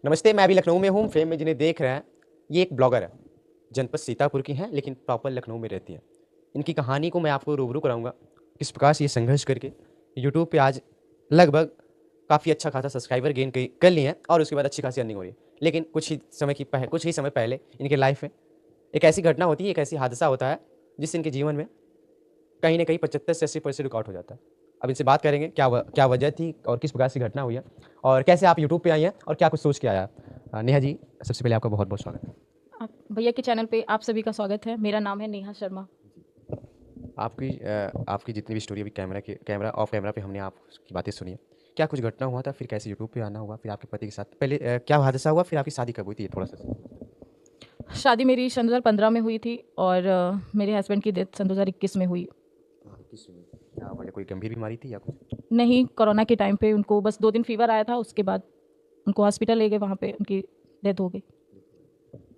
नमस्ते, मैं अभी लखनऊ में हूँ। फेम में जिन्हें देख रहे हैं, ये एक ब्लॉगर है। जनपद सीतापुर की हैं, लेकिन प्रॉपर लखनऊ में रहती हैं। इनकी कहानी को मैं आपको रूबरू कराऊँगा, किस प्रकार से ये संघर्ष करके यूट्यूब पे आज लगभग काफ़ी अच्छा खासा सब्सक्राइबर गेन कर लिए हैं और उसके बाद अच्छी खासी अर्निंग हो रही है। लेकिन कुछ ही समय पहले इनके लाइफ में एक ऐसी घटना होती है, एक ऐसी हादसा होता है, जिससे इनके जीवन में कहीं न कहीं 75 से 80% रुकावट हो जाता है। अब इनसे बात करेंगे क्या वजह थी और किस प्रकार से घटना हुई है और कैसे आप यूट्यूब पे आई हैं और क्या कुछ सोच के आया? नेहा जी, सबसे पहले आपका बहुत-बहुत स्वागत है। भैया के चैनल पे आप सभी का स्वागत है। मेरा नाम है नेहा शर्मा। आपकी जितनी भी स्टोरी अभी कैमरा ऑफ कैमरा पे हमने आपकी बातें सुनी है। क्या कुछ घटना हुआ था, फिर कैसे यूट्यूब पे आना हुआ, फिर आपके पति के साथ पहले क्या हादसा हुआ, फिर आपकी शादी कब हुई थी? ये थोड़ा-सा शादी मेरी सन 2015 में हुई थी और मेरे हस्बैंड की डेथ सन 2021 में हुई। किस क्या वजह, कोई गंभीर बीमारी थी या कुछ? नहीं, कोरोना के टाइम पे उनको बस 2 दिन फीवर आया था, उसके बाद उनको हॉस्पिटल ले गए, वहाँ पे उनकी डेथ हो गई।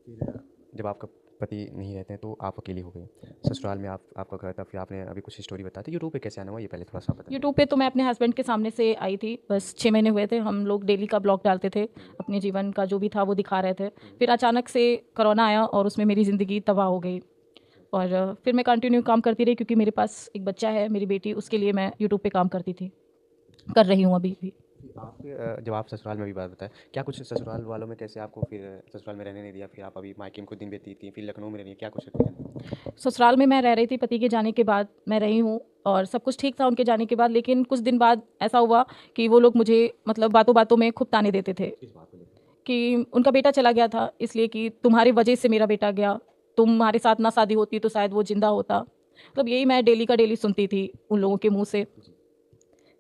फिर जब आपका पति नहीं रहते हैं तो आप अकेली हो गई। ससुराल में आपका घर था, फिर आपने अभी कुछ स्टोरी बताई थी। यूट्यूब पे कैसे आना हुआ, ये पहले थोड़ा-सा आप बताइए? यूट्यूब पे तो मैं अपने हस्बैंड के सामने से आई थी, बस 6 महीने हुए थे। हम लोग डेली का ब्लॉग डालते थे, अपने जीवन का जो भी था वो दिखा रहे थे। फिर अचानक से कोरोना आया और उसमें मेरी ज़िंदगी तबाह हो गई। और फिर मैं कंटिन्यू काम करती रही, क्योंकि मेरे पास एक बच्चा है, मेरी बेटी, उसके लिए मैं यूट्यूब पे काम करती थी, कर रही हूँ अभी भी। जब आप ससुराल में भी बात बताएं, क्या कुछ ससुराल वालों में कैसे आपको फिर ससुराल में रहने नहीं दिया, फिर आप अभी मायके में कुछ दिन व्यतीत थी, फिर लखनऊ में रही, क्या कुछ है? ससुराल में मैं रह रही थी, पति के जाने के बाद मैं रही हूँ और सब कुछ ठीक था उनके जाने के बाद। लेकिन कुछ दिन बाद ऐसा हुआ कि वो लोग मुझे मतलब बातों बातों में खूब ताने देते थे किस बात को लेकर? कि उनका बेटा चला गया था, इसलिए कि तुम्हारी वजह से मेरा बेटा गया, तुम्हारे साथ ना शादी होती तो शायद वो जिंदा होता। मतलब यही मैं डेली का डेली सुनती थी उन लोगों के मुंह से।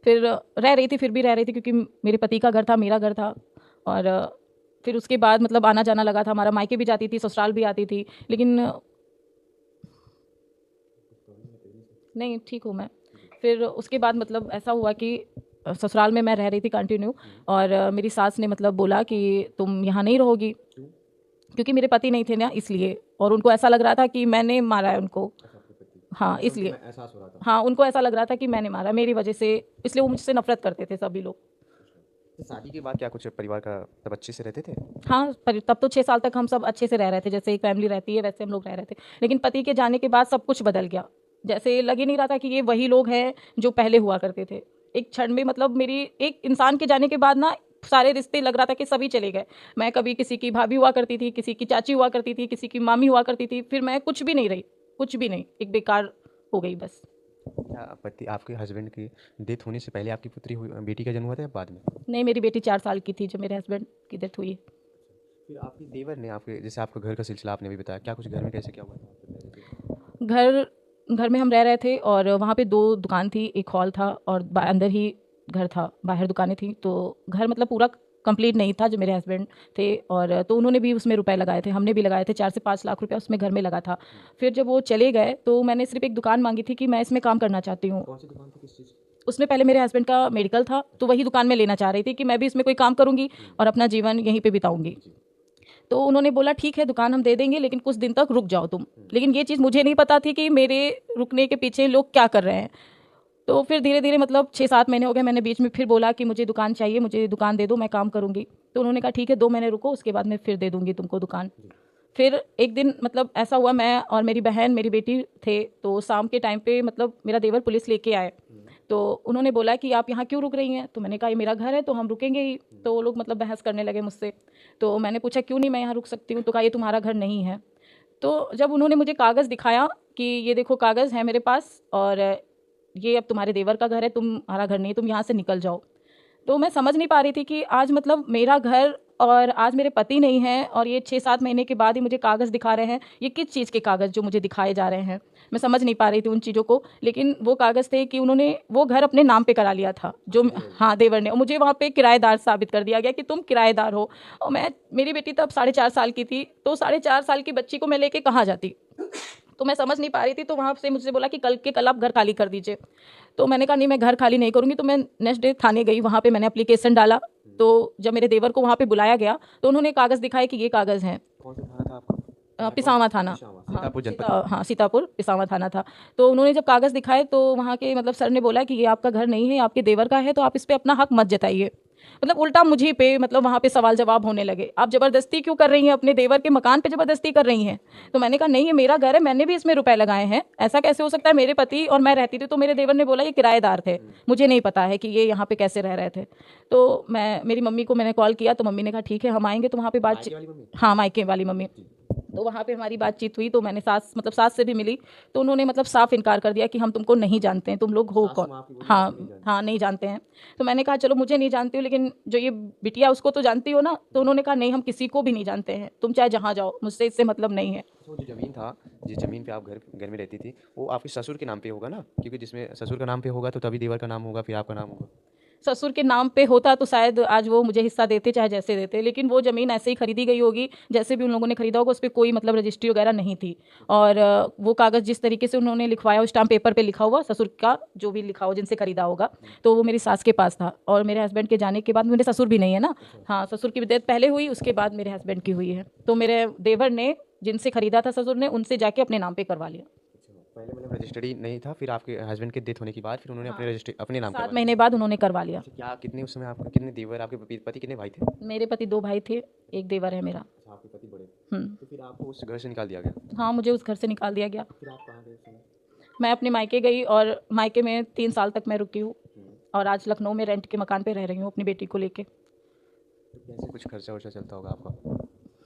फिर रह रही थी, फिर भी रह रही थी, क्योंकि मेरे पति का घर था, मेरा घर था। और फिर उसके बाद मतलब आना जाना लगा था हमारा, मायके भी जाती थी, ससुराल भी आती थी। लेकिन नहीं, ठीक हूँ मैं। फिर उसके बाद मतलब ऐसा हुआ कि ससुराल में मैं रह रही थी कंटिन्यू। और मेरी सास ने मतलब बोला कि तुम यहाँ नहीं रहोगी, क्योंकि मेरे पति नहीं थे ना, इसलिए। और उनको ऐसा लग रहा था कि मैंने मारा है उनको। अच्छा, आपके पति? हाँ, अच्छा, उनको इसलिए। मैं एहसास हो रहा था। हाँ, उनको ऐसा लग रहा था कि मैंने मारा मेरी वजह से, इसलिए वो मुझसे नफरत करते थे सभी लोग। तो शादी के बाद क्या कुछ परिवार का तब अच्छे से रहते थे? हाँ, पर तब तो 6 साल तक हम सब अच्छे से रह रहे थे, जैसे एक फैमिली रहती है वैसे हम लोग रह रहे थे। लेकिन पति के जाने के बाद सब कुछ बदल गया। जैसे लग ही नहीं रहा था कि ये वही लोग हैं जो पहले हुआ करते थे। एक क्षण में मतलब मेरी एक इंसान के जाने के बाद ना सारे रिश्ते लग रहा था कि सभी चले गए। मैं कभी किसी की भाभी हुआ करती थी, किसी की चाची हुआ करती थी, किसी की मामी हुआ करती थी, फिर मैं कुछ भी नहीं रही, कुछ भी नहीं, एक बेकार हो गई बस। क्या पति आपके हस्बैंड की डेथ होने से पहले आपकी बेटी का जन्म हुआ था या बाद में? नहीं, मेरी बेटी 4 साल की थी जब मेरे हस्बैंड की डेथ हुई। फिर आपके देवर ने आपके, जैसे आपका घर का सिलसिला आपने भी बताया, क्या कुछ घर में कैसे क्या हुआ था आपके पहले से? घर घर में हम रह रहे थे और वहाँ पे 2 दुकान थी, एक हॉल था और अंदर ही घर था, बाहर दुकानें थी। तो घर मतलब पूरा कंप्लीट नहीं था जो मेरे हस्बैंड थे। और तो उन्होंने भी उसमें रुपए लगाए थे, हमने भी लगाए थे, 4 से 5 लाख रुपया उसमें घर में लगा था। फिर जब वो चले गए तो मैंने सिर्फ एक दुकान मांगी थी कि मैं इसमें काम करना चाहती हूँ। कौन सी दुकान थी, किस चीज़ की? उसमें पहले मेरे हस्बैंड का मेडिकल था, तो वही दुकान में लेना चाह रही थी कि मैं भी इसमें कोई काम करूँगी और अपना जीवन यहीं पे बिताऊँगी। तो उन्होंने बोला ठीक है, दुकान हम दे देंगे, लेकिन कुछ दिन तक रुक जाओ तुम। लेकिन ये चीज़ मुझे नहीं पता थी कि मेरे रुकने के पीछे लोग क्या कर रहे हैं। तो फिर धीरे धीरे मतलब 6-7 महीने हो गए, मैंने बीच में फिर बोला कि मुझे दुकान चाहिए, मुझे दुकान दे दो, मैं काम करूँगी। तो उन्होंने कहा ठीक है, 2 महीने रुको, उसके बाद मैं फिर दे दूँगी तुमको दुकान। फिर एक दिन मतलब ऐसा हुआ, मैं और मेरी बहन, मेरी बेटी थे, तो शाम के टाइम पे मतलब मेरा देवर पुलिस लेके आए। तो उन्होंने बोला कि आप यहाँ क्यों रुक रही हैं? तो मैंने कहा ये मेरा घर है तो हम रुकेंगे ही। तो वो लोग मतलब बहस करने लगे मुझसे। तो मैंने पूछा क्यों नहीं मैं यहाँ रुक सकती हूँ? तो कहा ये तुम्हारा घर नहीं है। तो जब उन्होंने मुझे कागज़ दिखाया कि ये देखो कागज़ है मेरे पास और ये अब तुम्हारे देवर का घर है, तुम्हारा घर नहीं है, तुम यहाँ से निकल जाओ। तो मैं समझ नहीं पा रही थी कि आज मतलब मेरा घर और आज मेरे पति नहीं हैं और ये 6-7 महीने के बाद ही मुझे कागज़ दिखा रहे हैं। ये किस चीज़ के कागज़ जो मुझे दिखाए जा रहे हैं? मैं समझ नहीं पा रही थी उन चीज़ों को। लेकिन वो कागज़ थे कि उन्होंने वो घर अपने नाम पे करा लिया था, जो हाँ, देवर ने। और मुझे वहाँ पे किराएदार साबित कर दिया गया कि तुम किराएदार हो। और मेरी बेटी तब 4.5 साल की थी, तो 4.5 साल की बच्ची को मैं लेके कहाँ जाती? तो मैं समझ नहीं पा रही थी। तो वहाँ से मुझसे बोला कि कल आप घर खाली कर दीजिए। तो मैंने कहा नहीं, मैं घर खाली नहीं करूँगी। तो मैं नेक्स्ट डे थाने गई, वहाँ पे मैंने एप्लीकेशन डाला। तो जब मेरे देवर को वहाँ पे बुलाया गया तो उन्होंने कागज़ दिखाए कि ये कागज़ हैं। कौन सा थाना था आपका? पिसावा थाना। पिशावा, हाँ, सीतापुर जनपद। हाँ, सीतापुर पिसावा थाना था। तो उन्होंने जब कागज़ दिखाए तो वहाँ के मतलब सर ने बोला कि ये आपका घर नहीं है, ये आपके देवर का है, तो आप इस पे अपना हक मत जताइए। मतलब उल्टा मुझे पे मतलब वहाँ पे सवाल जवाब होने लगे। आप ज़बरदस्ती क्यों कर रही हैं, अपने देवर के मकान पे ज़बरदस्ती कर रही हैं? तो मैंने कहा नहीं, ये मेरा घर है, मैंने भी इसमें रुपए लगाए हैं, ऐसा कैसे हो सकता है? मेरे पति और मैं रहती थी, तो मेरे देवर ने बोला ये किराएदार थे, मुझे नहीं पता है कि ये यहाँ पे कैसे रह रहे थे। तो मेरी मम्मी को मैंने कॉल किया, तो मम्मी ने कहा ठीक है हम आएंगे, तो वहाँ पे मायके बातचीत, वाली मम्मी? हाँ मायके वाली मम्मी। तो वहाँ पे हमारी बातचीत हुई, तो मैंने सास से भी मिली, तो उन्होंने मतलब साफ इनकार कर दिया कि हम तुमको नहीं जानते हैं, तुम लोग हो सासू कौन। माँ आपकी बोली हाँ आपको नहीं जानती? हाँ, नहीं जानते हैं। तो मैंने कहा चलो मुझे नहीं जानती हूँ, लेकिन जो ये बिटिया उसको तो जानती हो ना? तो उन्होंने कहा नहीं, हम किसी को भी नहीं जानते हैं, तुम चाहे जहाँ जाओ, मुझसे इससे मतलब नहीं है। अच्छा, वो जो ज़मीन था, जिस ज़मीन पे आप घर घर में रहती थी, वो आपके ससुर के नाम पे होगा ना? क्योंकि जिसमें ससुर का नाम पे होगा तो तभी देवर का नाम होगा, फिर आपका नाम होगा। ससुर के नाम पे होता तो शायद आज वो मुझे हिस्सा देते, चाहे जैसे देते, लेकिन वो ज़मीन ऐसे ही खरीदी गई होगी, जैसे भी उन लोगों ने खरीदा होगा, उस पर कोई मतलब रजिस्ट्री वगैरह नहीं थी। और वो कागज़ जिस तरीके से उन्होंने लिखवाया, उस स्टाम्प पेपर पे लिखा हुआ ससुर का जो भी लिखा हो जिनसे खरीदा होगा, तो वो मेरी सास के पास था। और मेरे हस्बैंड के जाने के बाद, मेरे ससुर भी नहीं है ना, हाँ ससुर की डेथ पहले हुई, उसके बाद मेरे हस्बैंड की हुई है। तो मेरे देवर ने जिनसे खरीदा था ससुर ने, उनसे जाके अपने नाम पे करवा लिया। अच्छा, पहले मतलब रजिस्टर्ड ही नहीं था, फिर आपके हस्बैंड के डेथ होने के बाद फिर उन्होंने अपने रजिस्ट्री अपने नाम करवा 7 लिया। महीने बाद उन्होंने करवा लिया। अच्छा, क्या कितने उस समय आपके कितने देवर, आपके पति कितने भाई थे? मेरे पति 2 भाई थे, 1 देवर है मेरा। अच्छा, आपके पति बड़े थे। हम्म। तो फिर आपको उस घर से निकाल दिया गया? हाँ, मुझे उस घर से निकाल दिया गया। फिर आप कहाँ गए उस समय? मैं अपने मायके गई, और मायके में 3 साल तक मैं रुकी हूँ, और आज लखनऊ में रेंट के मकान पे रह रही हूँ अपनी बेटी को लेके। तो कैसे कुछ खर्चा वर्चा चलता होगा आपका?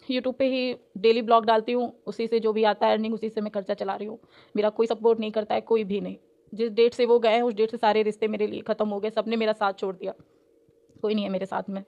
यूट्यूब पे ही डेली ब्लॉग डालती हूँ, उसी से जो भी आता है अर्निंग, उसी से मैं खर्चा चला रही हूँ। मेरा कोई सपोर्ट नहीं करता है, कोई भी नहीं। जिस डेट से वो गए हैं, उस डेट से सारे रिश्ते मेरे लिए ख़त्म हो गए, सबने मेरा साथ छोड़ दिया, कोई नहीं है मेरे साथ में।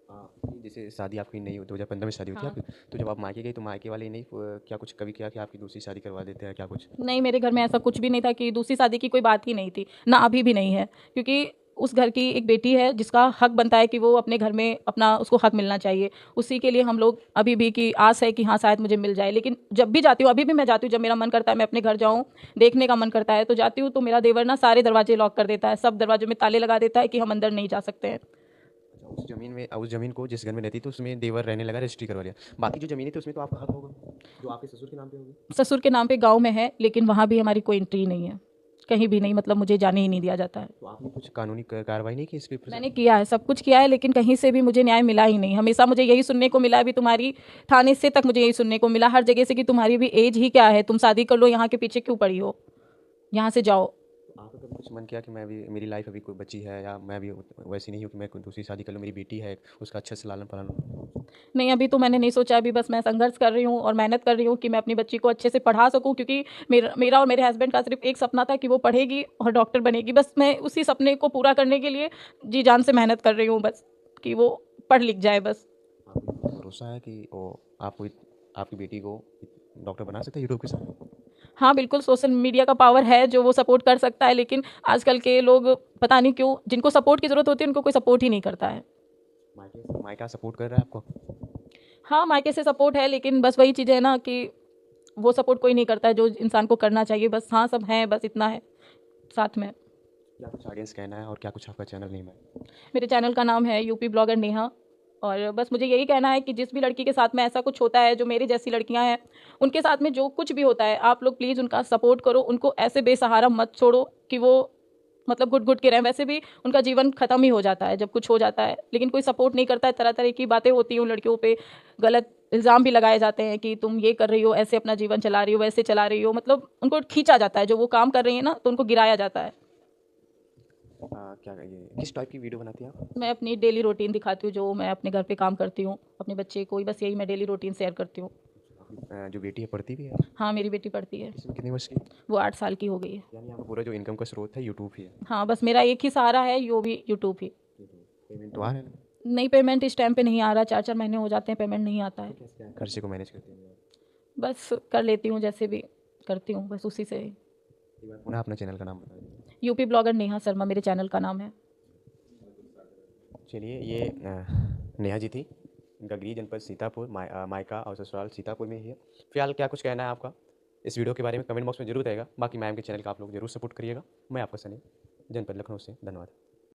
हाँ, जैसे शादी आपकी नहीं हुई, 2015 में शादी हुई थी हाँ। आपकी, तो जब आप मायके गई तो मायके वाले नहीं क्या कुछ कभी किया कि आपकी दूसरी शादी करवा देते हैं क्या कुछ? नहीं, मेरे घर में ऐसा कुछ भी नहीं था, कि दूसरी शादी की कोई बात ही नहीं थी, ना अभी भी नहीं है। क्योंकि उस घर की एक बेटी है जिसका हक बनता है कि वो अपने घर में अपना, उसको हक मिलना चाहिए। उसी के लिए हम लोग अभी भी की आस है कि हाँ शायद मुझे मिल जाए। लेकिन जब भी जाती हूँ, अभी भी मैं जाती हूँ, जब मेरा मन करता है मैं अपने घर जाऊँ, देखने का मन करता है तो जाती हूँ, तो मेरा देवर ना सारे दरवाजे लॉक कर देता है, सब दरवाजों में ताले लगा देता है कि हम अंदर नहीं जा सकते हैं। अच्छा, उस ज़मीन को जिस घर में रहती तो उसमें देवर रहने लगा, रजिस्ट्री करवा लिया। बाकी जो ज़मीनें थी उसमें तो आपका हक होगा, जो आपके ससुर के नाम पे होगी? ससुर के नाम पे गाँव में है, लेकिन वहाँ भी हमारी कोई एंट्री नहीं है, कहीं भी नहीं, मतलब मुझे जाने ही नहीं दिया जाता है। तो आपने कुछ कानूनी कार्रवाई नहीं की इस पे? मैंने किया है, सब कुछ किया है, लेकिन कहीं से भी मुझे न्याय मिला ही नहीं। हमेशा मुझे यही सुनने को मिला, अभी तुम्हारी थाने से तक मुझे यही सुनने को मिला हर जगह से, कि तुम्हारी भी एज ही क्या है, तुम शादी कर लो, यहाँ के पीछे क्यों पड़ी हो, यहाँ से जाओ। तो आपका कभी कुछ मन किया कि मैं भी, मेरी लाइफ अभी कोई बची है, या मैं भी वैसी नहीं हूँ कि मैं कोई दूसरी शादी कर लूँ, मेरी बेटी है, उसका अच्छे से लालन पालन हो? नहीं, अभी तो मैंने नहीं सोचा, अभी बस मैं संघर्ष कर रही हूँ और मेहनत कर रही हूँ कि मैं अपनी बच्ची को अच्छे से पढ़ा सकूँ। क्योंकि मेरा और मेरे हस्बैंड का सिर्फ एक सपना था कि वो पढ़ेगी और डॉक्टर बनेगी, बस मैं उसी सपने को पूरा करने के लिए जी जान से मेहनत कर रही हूँ, बस कि वो पढ़ लिख जाए बस। आपको भरोसा है कि वो आपको आपकी बेटी को डॉक्टर बना सकते हैं यूट्यूब के साथ? हाँ बिल्कुल, सोशल मीडिया का पावर है जो वो सपोर्ट कर सकता है, लेकिन आजकल के लोग पता नहीं क्यों, जिनको सपोर्ट की ज़रूरत होती है उनको कोई सपोर्ट ही नहीं करता है। मायका सपोर्ट कर रहा है आपको? हाँ, मायके से सपोर्ट है, लेकिन बस वही चीज़ है ना कि वो सपोर्ट कोई नहीं करता है जो इंसान को करना चाहिए। बस हाँ, सब हैं, बस इतना है साथ में। क्या कुछ ऑडियंस कहना है और क्या कुछ आपका चैनल नेम है? मेरे चैनल का नाम है यूपी ब्लॉगर नेहा। और बस मुझे यही कहना है कि जिस भी लड़की के साथ में ऐसा कुछ होता है, जो मेरी जैसी लड़कियां हैं, उनके साथ में जो कुछ भी होता है, आप लोग प्लीज़ उनका सपोर्ट करो, उनको ऐसे बेसहारा मत छोड़ो कि वो मतलब घुट घुट के रहें। वैसे भी उनका जीवन खत्म ही हो जाता है जब कुछ हो जाता है, लेकिन कोई सपोर्ट नहीं करता है। तरह तरह की बातें होती हैं उन लड़कियों पे, गलत इल्ज़ाम भी लगाए जाते हैं कि तुम ये कर रही हो, ऐसे अपना जीवन चला रही हो, वैसे चला रही हो, मतलब उनको खींचा जाता है, जो वो काम कर रही है ना, तो उनको गिराया जाता है। क्या ये किस टाइप की वीडियो बनाती हैं आप? मैं अपनी डेली रूटीन दिखाती हूँ, जो मैं अपने घर पे काम करती हूँ अपने बच्चे को, बस यही मैं डेली रूटीन शेयर करती हूँ। आपकी जो बेटी है पढ़ती भी है? हाँ, मेरी बेटी पढ़ती है, इसमें कितने वर्ष की? वो 8 साल की हो गई है। यानी आपका पूरा जो इनकम का स्रोत है यूट्यूब ही है? हाँ, बस मेरा एक ही सहारा है, यो भी यूट्यूब ही। पेमेंट तो आ रहा है ना? नहीं, पेमेंट इस टाइम पे नहीं आ रहा, 4-4 महीने हो जाते हैं पेमेंट नहीं आता है। कैसे क्या खर्चे को मैनेज करते हैं? बस कर लेती हूँ, जैसे भी करती हूँ, बस उसी से। एक बार पुनः अपना चैनल का नाम बता दीजिए। यूपी ब्लॉगर नेहा शर्मा मेरे चैनल का नाम है। चलिए, ये नेहा जी थी, इनका गृह जनपद सीतापुर, मायका और ससुराल सीतापुर में ही है। फिलहाल क्या कुछ कहना है आपका इस वीडियो के बारे में कमेंट बॉक्स में जरूर रहेगा। बाकी मैम के चैनल का आप लोग जरूर सपोर्ट करिएगा। मैं आपका सनी, जनपद लखनऊ से, धन्यवाद।